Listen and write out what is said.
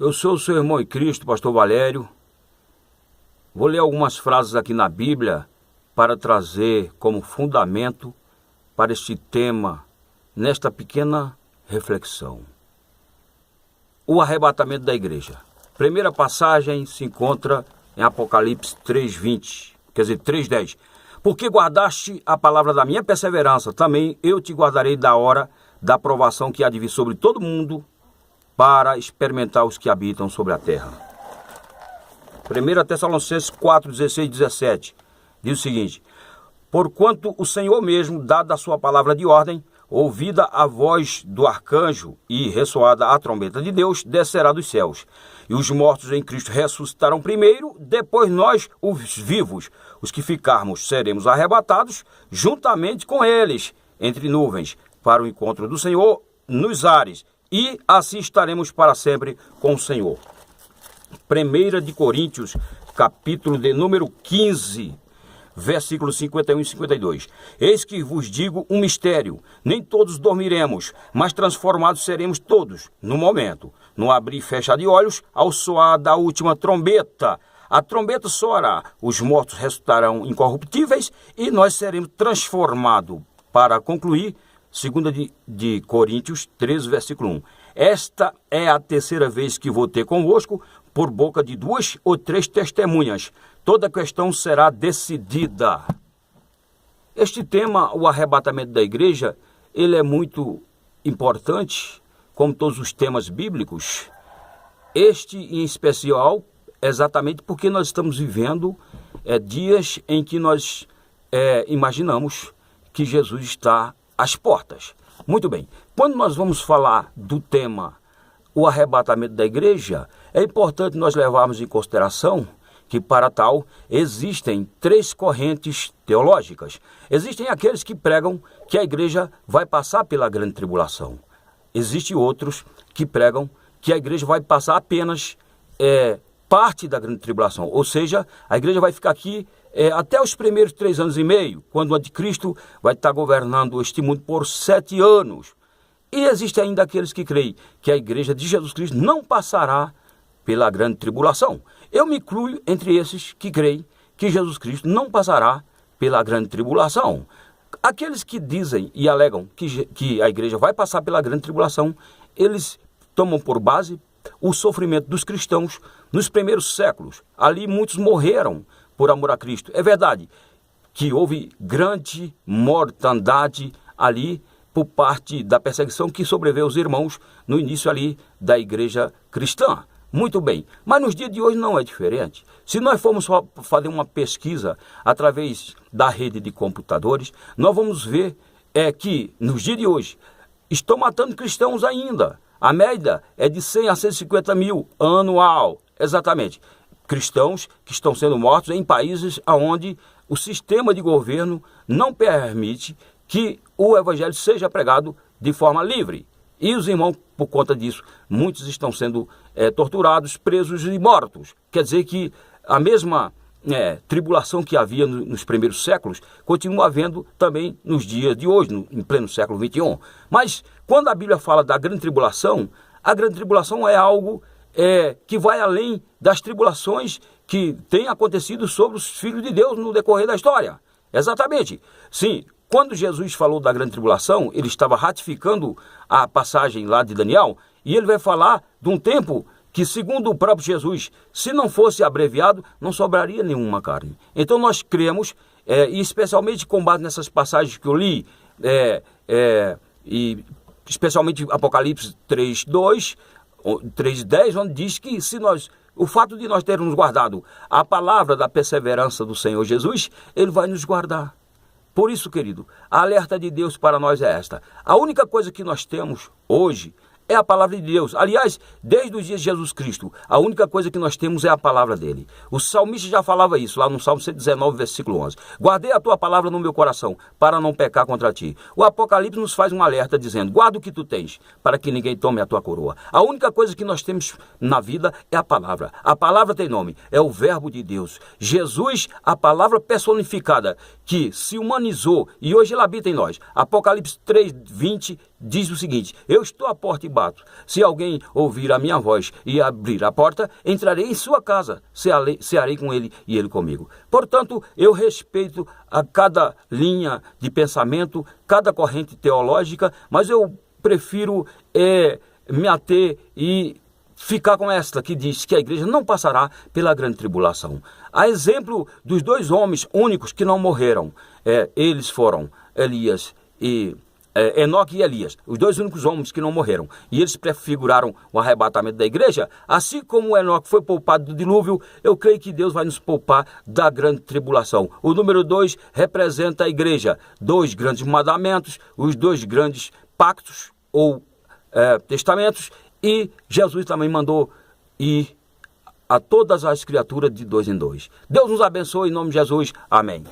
Eu sou o seu irmão em Cristo, pastor Valério. Vou ler algumas frases aqui na Bíblia para trazer como fundamento para este tema, nesta pequena reflexão. O arrebatamento da igreja. Primeira passagem se encontra em Apocalipse 3:20, quer dizer, 3:10. Porque guardaste a palavra da minha perseverança, também eu te guardarei da hora da provação que há de vir sobre todo mundo, para experimentar os que habitam sobre a terra. 1 Tessalonicenses 4:16-17 diz o seguinte: porquanto o Senhor mesmo, dada a sua palavra de ordem, ouvida a voz do arcanjo e ressoada a trombeta de Deus, descerá dos céus. E os mortos em Cristo ressuscitarão primeiro, depois nós, os vivos, os que ficarmos, seremos arrebatados juntamente com eles, entre nuvens, para o encontro do Senhor nos ares, e assim estaremos para sempre com o Senhor. 1 de Coríntios, capítulo de número 15, versículos 51 e 52. Eis que vos digo um mistério, nem todos dormiremos, mas transformados seremos todos, no momento, no abrir e fechar de olhos, ao soar da última trombeta. A trombeta soará, os mortos ressuscitarão incorruptíveis e nós seremos transformados. Para concluir, 2 de Coríntios 13, versículo 1. Esta é a terceira vez que vou ter convosco, por boca de 2 ou 3 testemunhas. Toda a questão será decidida. Este tema, o arrebatamento da igreja, ele é muito importante, como todos os temas bíblicos. Este, em especial, exatamente porque nós estamos vivendo dias em que nós imaginamos que Jesus está às portas. Muito bem, quando nós vamos falar do tema o arrebatamento da igreja, é importante nós levarmos em consideração que para tal existem 3 correntes teológicas. Existem aqueles que pregam que a igreja vai passar pela grande tribulação. Existem outros que pregam que a igreja vai passar apenas parte da grande tribulação, ou seja, a igreja vai ficar aqui até os primeiros 3 anos e meio, quando o anticristo vai estar governando este mundo por 7 anos. E existem ainda aqueles que creem que a igreja de Jesus Cristo não passará pela grande tribulação. Eu me incluo entre esses que creem que Jesus Cristo não passará pela grande tribulação. Aqueles que dizem e alegam que a igreja vai passar pela grande tribulação, eles tomam por base o sofrimento dos cristãos nos primeiros séculos. Ali muitos morreram por amor a Cristo. É verdade que houve grande mortandade ali por parte da perseguição que sobreveio aos irmãos no início ali da igreja cristã. Muito bem, mas nos dias de hoje não é diferente. Se nós formos fazer uma pesquisa através da rede de computadores, nós vamos ver que nos dias de hoje estão matando cristãos ainda. A média é de 100 a 150 mil anual, exatamente. Cristãos que estão sendo mortos em países onde o sistema de governo não permite que o evangelho seja pregado de forma livre. E os irmãos, por conta disso, muitos estão sendo torturados, presos e mortos. Quer dizer que a mesma tribulação que havia nos primeiros séculos continua havendo também nos dias de hoje, em pleno século XXI. Mas quando a Bíblia fala da grande tribulação, a grande tribulação é algo que vai além das tribulações que têm acontecido sobre os filhos de Deus no decorrer da história. Exatamente. Sim, quando Jesus falou da grande tribulação, ele estava ratificando a passagem lá de Daniel, e ele vai falar de um tempo que, segundo o próprio Jesus, se não fosse abreviado, não sobraria nenhuma carne. Então nós cremos, e especialmente com base nessas passagens que eu li, e especialmente Apocalipse 3:2, 3:10, onde diz que o fato de nós termos guardado a palavra da perseverança do Senhor Jesus, ele vai nos guardar. Por isso, querido, a alerta de Deus para nós é esta: a única coisa que nós temos hoje é a palavra de Deus. Aliás, desde os dias de Jesus Cristo, a única coisa que nós temos é a palavra dele. O salmista já falava isso lá no Salmo 119, versículo 11. Guardei a tua palavra no meu coração, para não pecar contra ti. O Apocalipse nos faz um alerta dizendo: guarda o que tu tens, para que ninguém tome a tua coroa. A única coisa que nós temos na vida é a palavra. A palavra tem nome, é o verbo de Deus. Jesus, a palavra personificada, que se humanizou e hoje ele habita em nós. Apocalipse 3:20 diz o seguinte: eu estou à porta e bato. Se alguém ouvir a minha voz e abrir a porta, entrarei em sua casa, cearei com ele e ele comigo. Portanto, eu respeito a cada linha de pensamento, cada corrente teológica, mas eu prefiro me ater e ficar com esta que diz que a igreja não passará pela grande tribulação. A exemplo dos dois homens únicos que não morreram, eles foram Enoque e Elias, os dois únicos homens que não morreram, e eles prefiguraram o arrebatamento da igreja. Assim como Enoque foi poupado do dilúvio, eu creio que Deus vai nos poupar da grande tribulação. O número 2 representa a igreja, 2 grandes mandamentos, os 2 grandes pactos ou testamentos, e Jesus também mandou ir a todas as criaturas de 2 em 2. Deus nos abençoe em nome de Jesus. Amém.